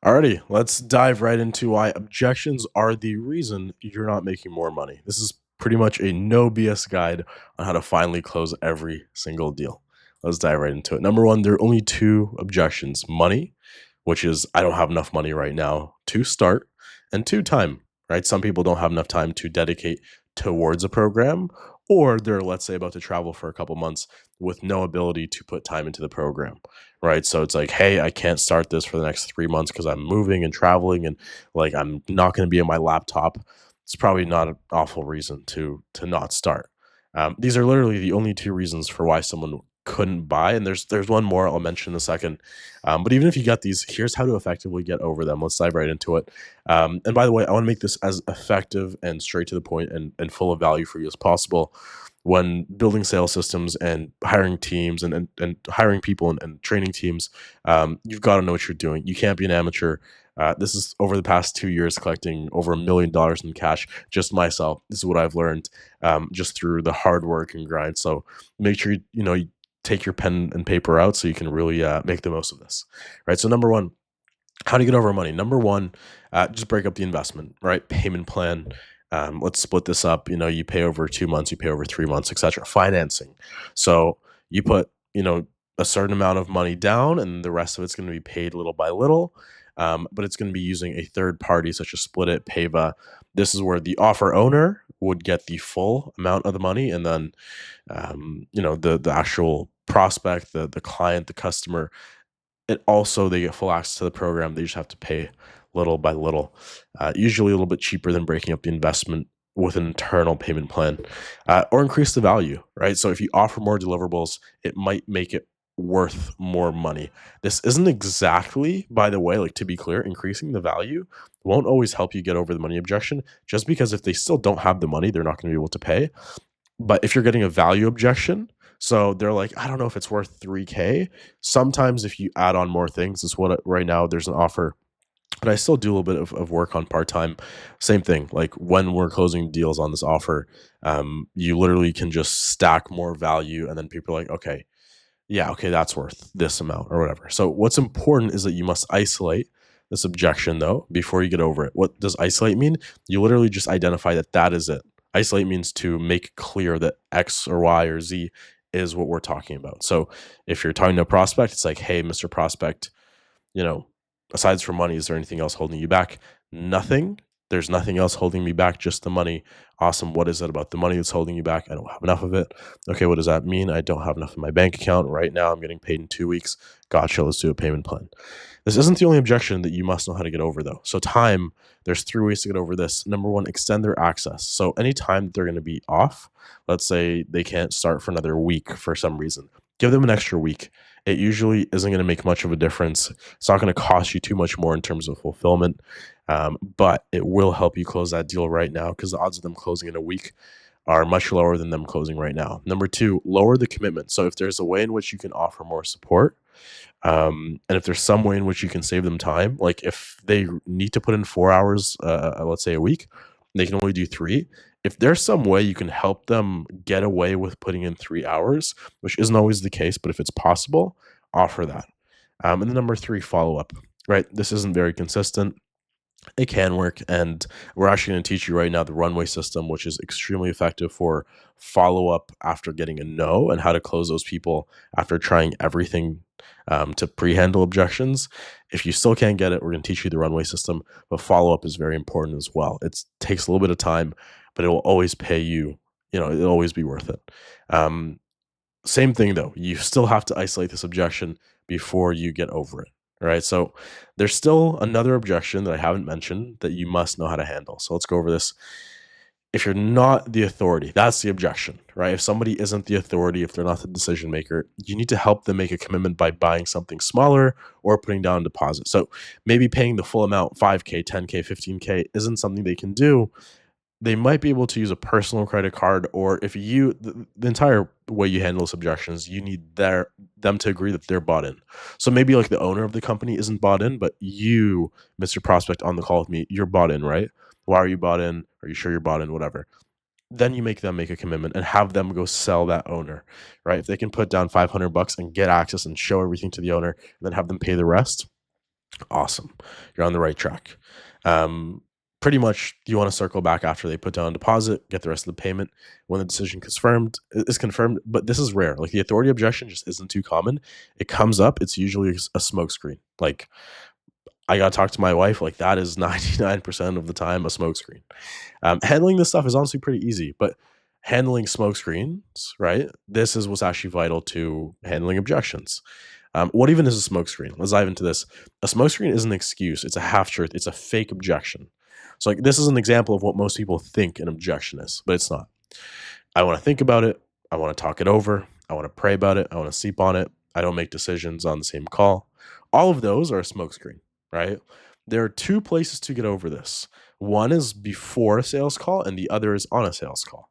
Alrighty, let's dive right into why objections are the reason you're not making more money. This is pretty much a no BS guide on how to finally close every single deal. Let's dive right into it. Number one, there are only two objections: money, which is I don't have enough money right now to start, and two, time, right? Some people don't have enough time to dedicate towards a program, or they're, let's say, about to travel for a couple months with no ability to put time into the program, right? So it's like, hey, I can't start this for the next 3 months because I'm moving and traveling, and like I'm not going to be on my laptop. It's probably not an awful reason to not start. These are literally the only two reasons for why someone couldn't buy, and there's one more I'll mention in a second. But even if you got these, here's how to effectively get over them. Let's dive right into it. And by the way, I want to make this as effective and straight to the point and full of value for you as possible when building sales systems and hiring teams and hiring people and training teams. You've got to know what you're doing. You can't be an amateur. This is over the past 2 years collecting over $1 million in cash. Just myself. This is what I've learned just through the hard work and grind. So make sure you take your pen and paper out so you can really make the most of this. Right. So number one, how do you get over money? Number one, just break up the investment. Right. Payment plan. Let's split this up. You pay over 2 months, you pay over 3 months, etc. Financing. So you put, a certain amount of money down, and the rest of it's going to be paid little by little. But it's going to be using a third party, such as Split It, Payva. This is where the offer owner would get the full amount of the money, and then, the actual prospect, the client, the customer, they get full access to the program. They just have to pay little by little, usually a little bit cheaper than breaking up the investment with an internal payment plan, or increase the value, right? So if you offer more deliverables, it might make it worth more money. This isn't exactly, by the way, like, to be clear, increasing the value won't always help you get over the money objection, just because if they still don't have the money, they're not going to be able to pay. But if you're getting a value objection, so they're like, I don't know if it's worth 3K. Sometimes if you add on more things, is what right now there's an offer, but I still do a little bit of work on part time. Same thing, like when we're closing deals on this offer, you literally can just stack more value, and then people are like, okay, yeah, okay, that's worth this amount or whatever. So what's important is that you must isolate this objection though before you get over it. What does isolate mean? You literally just identify that that is it. Isolate means to make clear that X or Y or Z is what we're talking about. So if you're talking to a prospect, it's like, hey, Mr. Prospect, you know, aside from money, is there anything else holding you back? Nothing. There's nothing else holding me back, just the money. Awesome. What is it about the money that's holding you back? I don't have enough of it. Okay, what does that mean? I don't have enough in my bank account right now. I'm getting paid in 2 weeks. Gotcha. Let's do a payment plan. This isn't the only objection that you must know how to get over, though. So, time, there's three ways to get over this. Number one, extend their access. So, anytime they're going to be off, let's say they can't start for another week for some reason, give them an extra week. It usually isn't going to make much of a difference. It's not going to cost you too much more in terms of fulfillment, but it will help you close that deal right now, because the odds of them closing in a week are much lower than them closing right now. Number two, lower the commitment. So if there's a way in which you can offer more support, and if there's some way in which you can save them time, like if they need to put in 4 hours, let's say a week, they can only do three. If there's some way you can help them get away with putting in 3 hours, which isn't always the case, but if it's possible, offer that. And then number three, follow up, right? This isn't very consistent. It can work, and we're actually going to teach you right now the runway system, which is extremely effective for follow up after getting a no, and how to close those people after trying everything to pre-handle objections. If you still can't get it, we're going to teach you the runway system, but follow up is very important as well. It takes a little bit of time, but it will always pay you. It'll always be worth it. Um, Same thing though, you still have to isolate this objection before you get over it. All right. So there's still another objection that I haven't mentioned that you must know how to handle. So let's go over this. If you're not the authority, that's the objection, right? If somebody isn't the authority, if they're not the decision maker, you need to help them make a commitment by buying something smaller or putting down a deposit. So maybe paying the full amount, 5K, 10K, 15K, isn't something they can do. They might be able to use a personal credit card, or if the entire way you handle those objections, you need them to agree that they're bought in. So maybe like the owner of the company isn't bought in, but you, Mr. Prospect, on the call with me, you're bought in, right? Why are you bought in? Are you sure you're bought in? Whatever. Then you make them make a commitment and have them go sell that owner, right? If they can put down $500 and get access and show everything to the owner, and then have them pay the rest, Awesome. You're on the right track. Um, Pretty much you want to circle back after they put down a deposit, get the rest of the payment when the decision is confirmed. But this is rare. Like the authority objection just isn't too common. It comes up, it's usually a smokescreen. Like I gotta talk to my wife, like that is 99% of the time a smokescreen. Handling this stuff is honestly pretty easy, but handling smoke screens, right? This is what's actually vital to handling objections. What even is a smoke screen? Let's dive into this. A smoke screen is an excuse. It's a half truth. It's a fake objection. So, like, this is an example of what most people think an objection is, but it's not. I want to think about it. I want to talk it over. I want to pray about it. I want to sleep on it. I don't make decisions on the same call. All of those are a smokescreen, right? There are two places to get over this. One is before a sales call, and the other is on a sales call,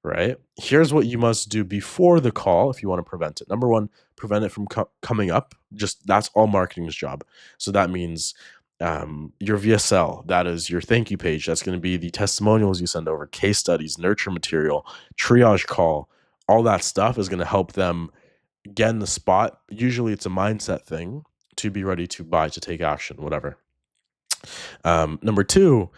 right? Here's what you must do before the call if you want to prevent it. Number one, prevent it from coming up. Just that's all marketing's job. So that means your VSL, that is your thank you page. That's going to be the testimonials you send over, case studies, nurture material, triage call. All that stuff is going to help them get in the spot. Usually it's a mindset thing to be ready to buy, to take action, whatever. Number two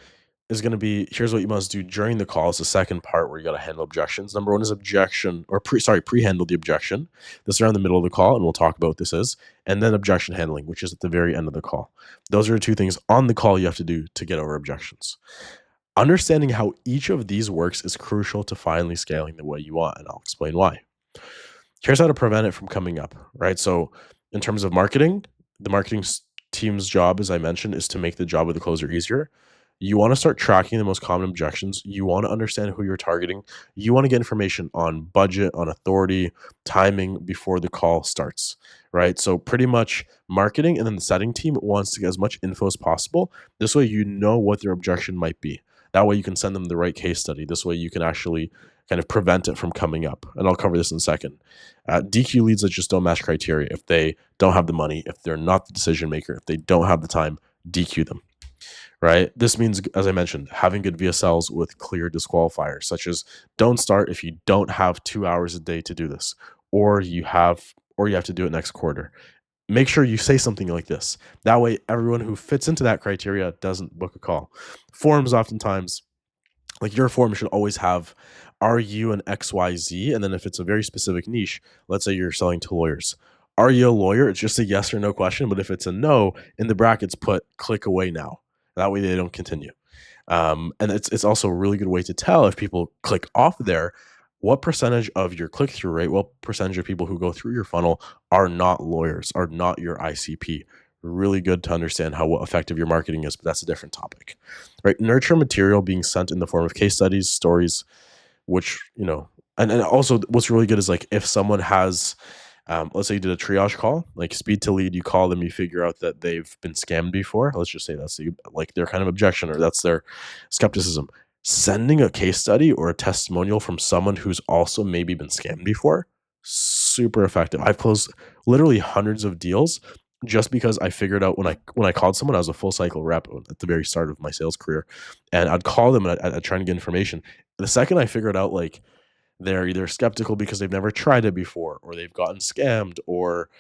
is going to be here's what you must do during the call. It's the second part where you got to handle objections. Number one is objection or pre-handle the objection. This is around the middle of the call, and we'll talk about what this is. And then objection handling, which is at the very end of the call. Those are the two things on the call you have to do to get over objections. Understanding how each of these works is crucial to finally scaling the way you want, and I'll explain why. Here's how to prevent it from coming up, right? So, in terms of marketing, the team's job, as I mentioned, is to make the job of the closer easier. You want to start tracking the most common objections. You want to understand who you're targeting. You want to get information on budget, on authority, timing before the call starts, right? So, pretty much marketing and then the setting team wants to get as much info as possible. This way, you know what their objection might be. That way, you can send them the right case study. This way, you can actually kind of prevent it from coming up. And I'll cover this in a second. DQ leads that just don't match criteria. If they don't have the money, if they're not the decision maker, if they don't have the time, DQ them, right? This means, as I mentioned, having good VSLs with clear disqualifiers, such as don't start if you don't have 2 hours a day to do this, or you have to do it next quarter. Make sure you say something like this. That way, everyone who fits into that criteria doesn't book a call. Forums oftentimes, like your form should always have, are you an XYZ? And then if it's a very specific niche, let's say you're selling to lawyers. Are you a lawyer? It's just a yes or no question. But if it's a no, in the brackets, put click away now. That way they don't continue. And it's also a really good way to tell if people click off there, what percentage of your click through rate, what percentage of people who go through your funnel are not lawyers, are not your ICP. Really good to understand how effective your marketing is, but that's a different topic, right? Nurture material being sent in the form of case studies, stories, which, and also what's really good is like if someone has, let's say you did a triage call, like speed to lead, you call them, you figure out that they've been scammed before. Let's just say that's like their kind of objection or that's their skepticism. Sending a case study or a testimonial from someone who's also maybe been scammed before, super effective. I've closed literally hundreds of deals just because I figured out when I called someone, I was a full cycle rep at the very start of my sales career, and I'd call them and I'd try to get information. The second I figured out like they're either skeptical because they've never tried it before, or they've gotten scammed, or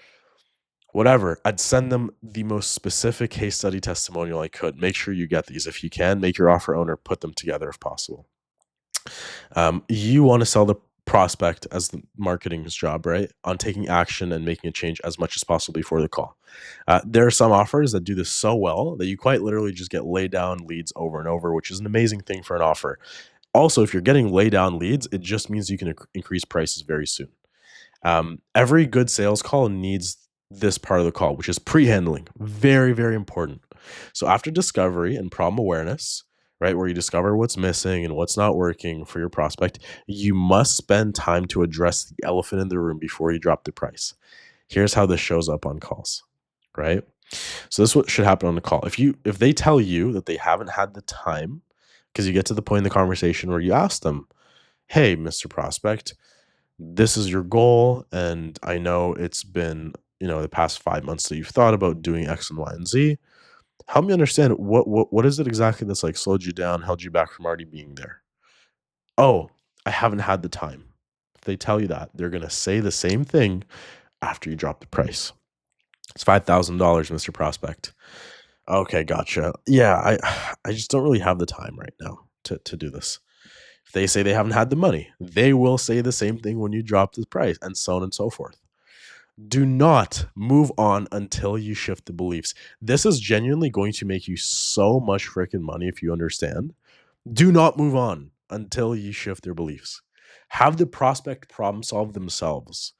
whatever, I'd send them the most specific case study testimonial I could. Make sure you get these. If you can, make your offer owner put them together if possible. You want to sell the prospect as the marketing's job, right? On taking action and making a change as much as possible before the call. There are some offers that do this so well that you quite literally just get lay down leads over and over, which is an amazing thing for an offer. Also, if you're getting lay down leads, it just means you can increase prices very soon. Every good sales call needs this part of the call, which is pre-handling. Very, very important. So after discovery and problem awareness, right, where you discover what's missing and what's not working for your prospect, you must spend time to address the elephant in the room before you drop the price. Here's how this shows up on calls, right? So this is what should happen on the call. If they tell you that they haven't had the time, because you get to the point in the conversation where you ask them, hey, Mr. Prospect, this is your goal, and I know it's been, the past 5 months that you've thought about doing X and Y and Z. Help me understand what is it exactly that's like slowed you down, held you back from already being there? Oh, I haven't had the time. If they tell you that, they're gonna say the same thing after you drop the price. It's $5,000, Mr. Prospect. Okay, gotcha. Yeah, I just don't really have the time right now to do this. If they say they haven't had the money, they will say the same thing when you drop the price, and so on and so forth. Do not move on until you shift the beliefs. This is genuinely going to make you so much freaking money if you understand. Do not move on until you shift their beliefs. Have the prospect problem solve themselves.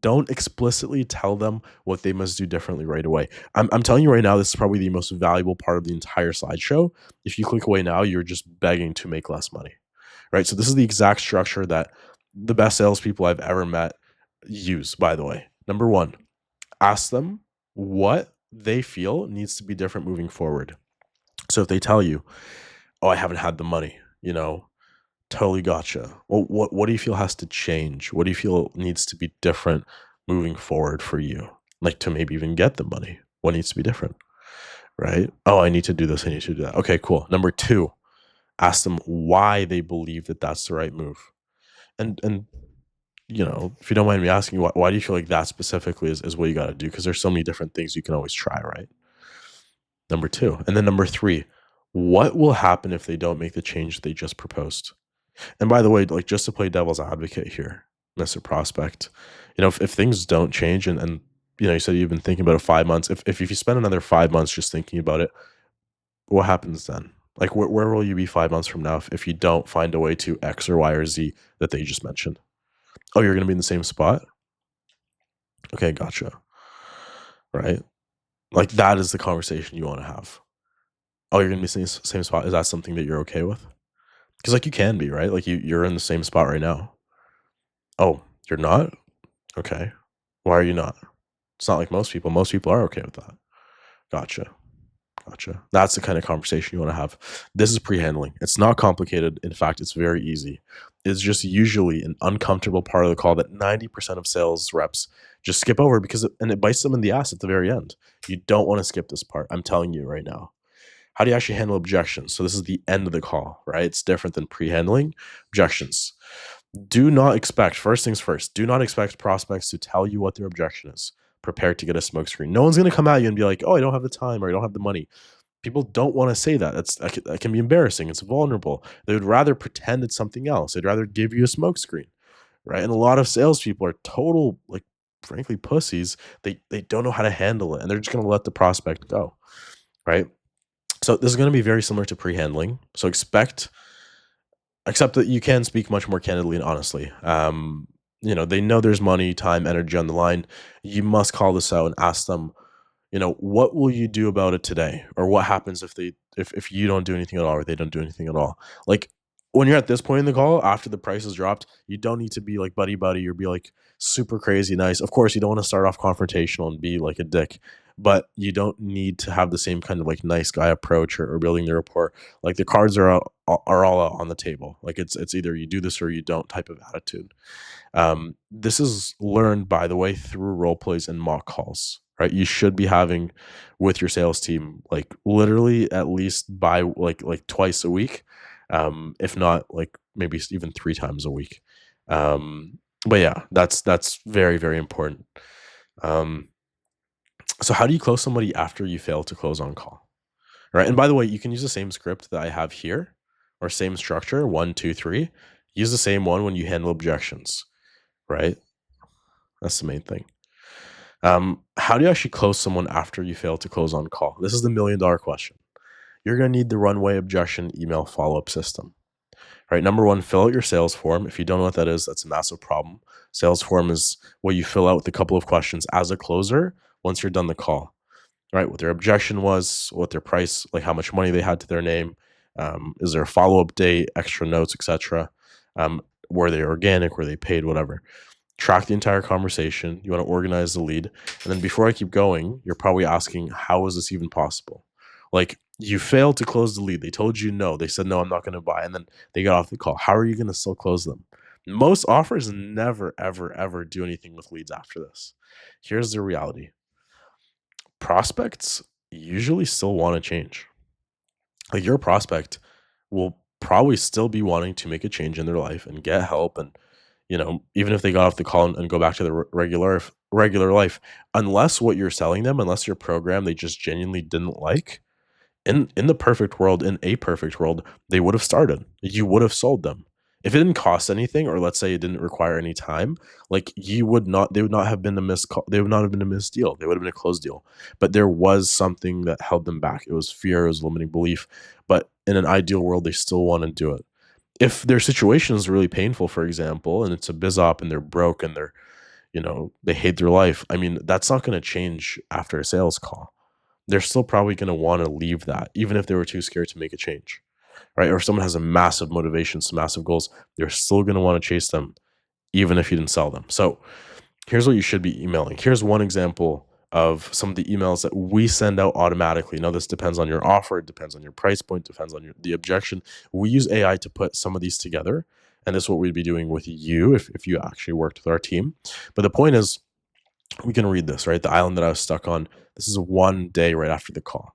Don't explicitly tell them what they must do differently right away. I'm telling you right now, this is probably the most valuable part of the entire slideshow. If you click away now, you're just begging to make less money, right? So this is the exact structure that the best salespeople I've ever met use, by the way. Number one, ask them what they feel needs to be different moving forward. So if they tell you, oh, I haven't had the money, totally gotcha. Well, what do you feel has to change? What do you feel needs to be different moving forward for you? Like to maybe even get the money. What needs to be different? Right? Oh, I need to do this. I need to do that. Okay, cool. Number two, ask them why they believe that that's the right move. And if you don't mind me asking, why do you feel like that specifically is what you got to do? Because there's so many different things you can always try, right? Number two. And then number three, what will happen if they don't make the change they just proposed? And by the way, like just to play devil's advocate here, Mr. Prospect, if things don't change and you said you've been thinking about it 5 months, if you spend another 5 months just thinking about it, what happens then? Like where will you be 5 months from now if you don't find a way to X or Y or Z that they just mentioned? Oh, you're gonna be in the same spot? Okay, gotcha. Right? Like that is the conversation you want to have. Oh, you're gonna be in the same spot. Is that something that you're okay with? Because like you can be, right? Like you're in the same spot right now. Oh, you're not? Okay. Why are you not? It's not like most people. Most people are okay with that. Gotcha. Gotcha. That's the kind of conversation you want to have. This is pre-handling. It's not complicated. In fact, it's very easy. It's just usually an uncomfortable part of the call that 90% of sales reps just skip over and it bites them in the ass at the very end. You don't want to skip this part. I'm telling you right now. How do you actually handle objections? So this is the end of the call, right? It's different than pre-handling objections. Do not expect, first things first, do not expect prospects to tell you what their objection is. Prepare to get a smokescreen. No one's going to come at you and be like, oh, I don't have the time or I don't have the money. People don't want to say that. That can be embarrassing. It's vulnerable. They would rather pretend it's something else. They'd rather give you a smokescreen, right? And a lot of salespeople are total, like, frankly, pussies. They don't know how to handle it, and they're just going to let the prospect go, right? So this is going to be very similar to pre-handling. So except that you can speak much more candidly and honestly. They know there's money, time, energy on the line. You must call this out and ask them, what will you do about it today? Or what happens if you don't do anything at all or they don't do anything at all? Like when you're at this point in the call, after the price is dropped, you don't need to be like buddy buddy or be like super crazy nice. Of course, you don't want to start off confrontational and be like a dick, but you don't need to have the same kind of like nice guy approach or building the rapport. Like the cards are all out on the table. Like it's either you do this or you don't type of attitude. This is learned, by the way, through role plays and mock calls, right? You should be having with your sales team, like literally at least by like twice a week, if not like maybe even 3 times a week. But yeah, that's very, very important. Um, so how do you close somebody after you fail to close on call? Right. And by the way, you can use the same script that I have here or same structure, 1, 2, 3. Use the same one when you handle objections, right? That's the main thing. How do you actually close someone after you fail to close on call? This is the $1,000,000 question. You're going to need the Runway objection email follow-up system. Right. Number one, fill out your sales form. If you don't know what that is, that's a massive problem. Sales form is what you fill out with a couple of questions as a closer once you're done the call. Right, what their objection was, what their price, like how much money they had to their name, is there a follow-up date, extra notes, etc. Were they organic, were they paid, whatever. Track the entire conversation. You want to organize the lead. And then before I keep going, you're probably asking, how is this even possible? Like you failed to close the lead. They told you no. They said, no, I'm not going to buy. And then they got off the call. How are you going to still close them? Most offers never, ever, ever do anything with leads after this. Here's the reality. Prospects usually still want to change. Like your prospect will probably still be wanting to make a change in their life and get help. And, even if they got off the call and go back to the regular regular life. Unless what you're selling them, unless your program they just genuinely didn't like, in the perfect world, in a perfect world, they would have started. You would have sold them. If it didn't cost anything, or let's say it didn't require any time, like you would not, they would not have been a missed call. They would not have been a missed deal. They would have been a closed deal. But there was something that held them back. It was fear, it was limiting belief. But in an ideal world, they still want to do it. If their situation is really painful, for example, and it's a biz op and they're broke and they're, they hate their life. I mean, that's not going to change after a sales call. They're still probably going to want to leave that, even if they were too scared to make a change, right? Or if someone has a massive motivation, some massive goals, they're still going to want to chase them, even if you didn't sell them. So here's what you should be emailing. Here's one example of some of the emails that we send out automatically. Now, this depends on your offer, it depends on your price point, depends on the objection. We use AI to put some of these together. And this is what we'd be doing with you if you actually worked with our team. But the point is, we can read this, right? The island that I was stuck on. This is one day right after the call,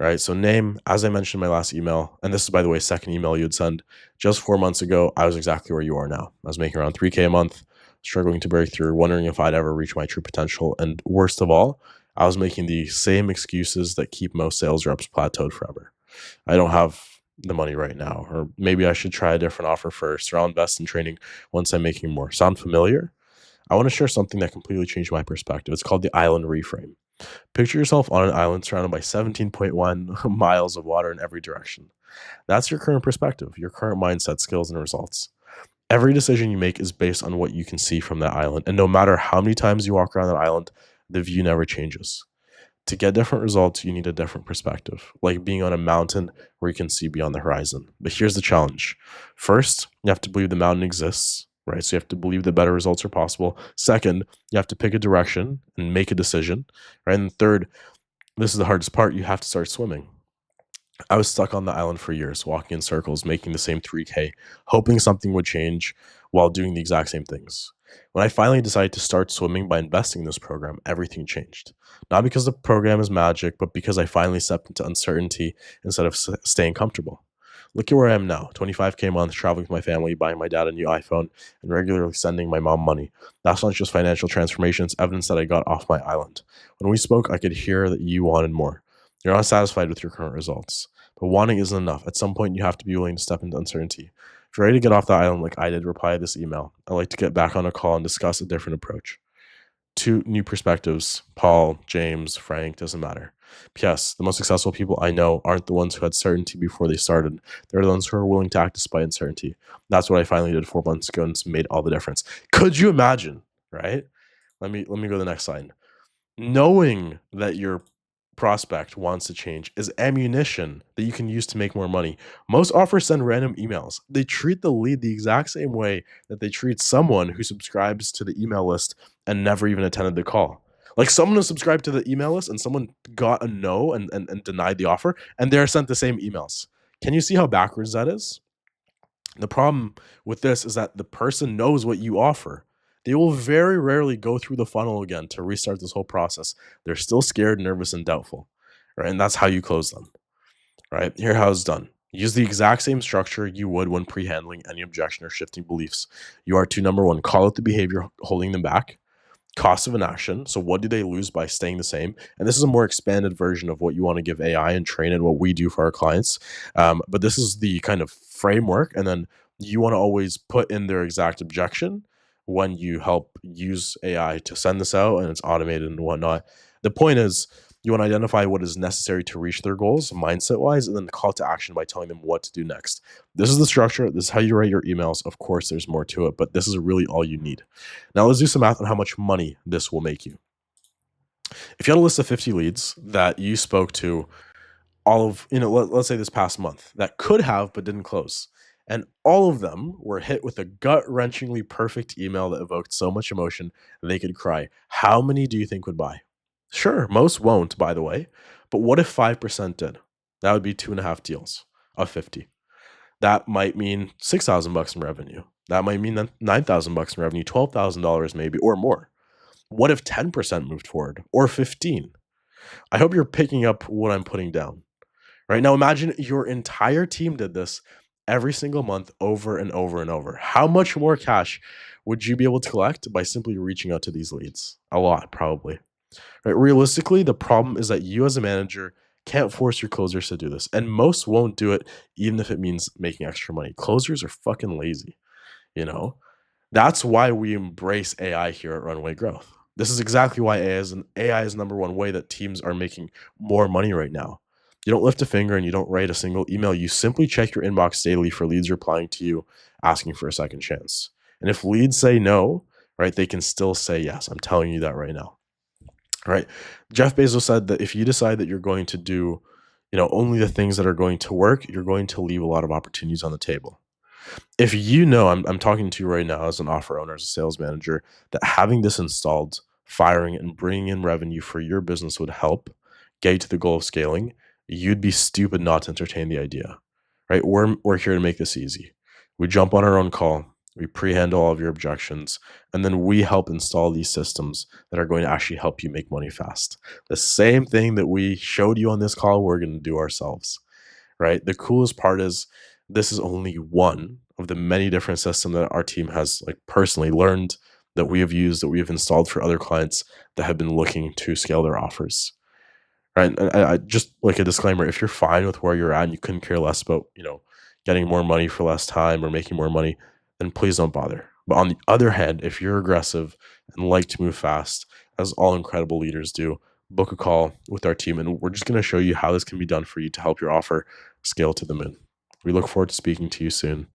right? So name, as I mentioned in my last email, and this is, by the way, second email you'd send. Just 4 months ago, I was exactly where you are now. I was making around 3K a month, struggling to break through, wondering if I'd ever reach my true potential. And worst of all, I was making the same excuses that keep most sales reps plateaued forever. I don't have the money right now, or maybe I should try a different offer first, or I'll invest in training once I'm making more. Sound familiar? I want to share something that completely changed my perspective. It's called the island reframe. Picture yourself on an island surrounded by 17.1 miles of water in every direction. That's your current perspective, your current mindset, skills, and results. Every decision you make is based on what you can see from that island. And no matter how many times you walk around that island, the view never changes. To get different results, you need a different perspective, like being on a mountain where you can see beyond the horizon. But here's the challenge. First, you have to believe the mountain exists, right? So you have to believe that better results are possible. Second, you have to pick a direction and make a decision, right? And third, this is the hardest part, you have to start swimming. I was stuck on the island for years, walking in circles, making the same 3K, hoping something would change while doing the exact same things. When I finally decided to start swimming by investing in this program, everything changed. Not because the program is magic, but because I finally stepped into uncertainty instead of staying comfortable. Look at where I am now, 25K a month, traveling with my family, buying my dad a new iPhone, and regularly sending my mom money. That's not just financial transformation, it's evidence that I got off my island. When we spoke, I could hear that you wanted more. You're not satisfied with your current results. But wanting isn't enough. At some point, you have to be willing to step into uncertainty. If you're ready to get off the island like I did, reply to this email. I'd like to get back on a call and discuss a different approach. Two new perspectives, Paul, James, Frank, doesn't matter. P.S. The most successful people I know aren't the ones who had certainty before they started. They're the ones who are willing to act despite uncertainty. That's what I finally did 4 months ago, and it's made all the difference. Could you imagine, right? Let me go to the next slide. Knowing that your prospect wants to change is ammunition that you can use to make more money. Most offers send random emails. They treat the lead the exact same way that they treat someone who subscribes to the email list and never even attended the call. Like someone who subscribed to the email list and someone got a no and denied the offer, and they're sent the same emails. Can you see how backwards that is? The problem with this is that the person knows what you offer. They will very rarely go through the funnel again to restart this whole process. They're still scared, nervous, and doubtful, right? And that's how you close them, right? Here how it's done. Use the exact same structure you would when pre-handling any objection or shifting beliefs. You are to, number one, call out the behavior holding them back. Cost of inaction. So what do they lose by staying the same? And this is a more expanded version of what you want to give AI and train and what we do for our clients. But this is the kind of framework. And then you want to always put in their exact objection when you help use AI to send this out and it's automated and whatnot. The point is, you want to identify what is necessary to reach their goals mindset wise, and then the call to action by telling them what to do next. This is the structure. This is how you write your emails. Of course, there's more to it, but this is really all you need. Now let's do some math on how much money this will make you. If you had a list of 50 leads that you spoke to all of, let's say this past month that could have but didn't close, and all of them were hit with a gut-wrenchingly perfect email that evoked so much emotion they could cry, how many do you think would buy? Sure, most won't, by the way, but what if 5% did? That would be 2.5 deals of 50. That might mean $6,000 in revenue. That might mean $9,000 in revenue, $12,000 maybe, or more. What if 10% moved forward, or 15? I hope you're picking up what I'm putting down. Right now, imagine your entire team did this every single month over and over and over. How much more cash would you be able to collect by simply reaching out to these leads? A lot, probably. Right? Realistically, the problem is that you as a manager can't force your closers to do this. And most won't do it even if it means making extra money. Closers are fucking lazy, you know? That's why we embrace AI here at Runway Growth. This is exactly why AI is number one way that teams are making more money right now. You don't lift a finger and you don't write a single email. You simply check your inbox daily for leads replying to you, asking for a second chance. And if leads say no, right, they can still say yes. I'm telling you that right now. Right? Jeff Bezos said that if you decide that you're going to do, only the things that are going to work, you're going to leave a lot of opportunities on the table. If you know, I'm talking to you right now as an offer owner, as a sales manager, that having this installed, firing and bringing in revenue for your business would help get you to the goal of scaling, you'd be stupid not to entertain the idea, right? We're here to make this easy. We jump on our own call, we pre-handle all of your objections, and then we help install these systems that are going to actually help you make money fast. The same thing that we showed you on this call, we're going to do ourselves, right? The coolest part is this is only one of the many different systems that our team has like personally learned, that we have used, that we have installed for other clients that have been looking to scale their offers. Right. And I just like a disclaimer, if you're fine with where you're at and you couldn't care less about, getting more money for less time or making more money, then please don't bother. But on the other hand, if you're aggressive and like to move fast, as all incredible leaders do, book a call with our team and we're just going to show you how this can be done for you to help your offer scale to the moon. We look forward to speaking to you soon.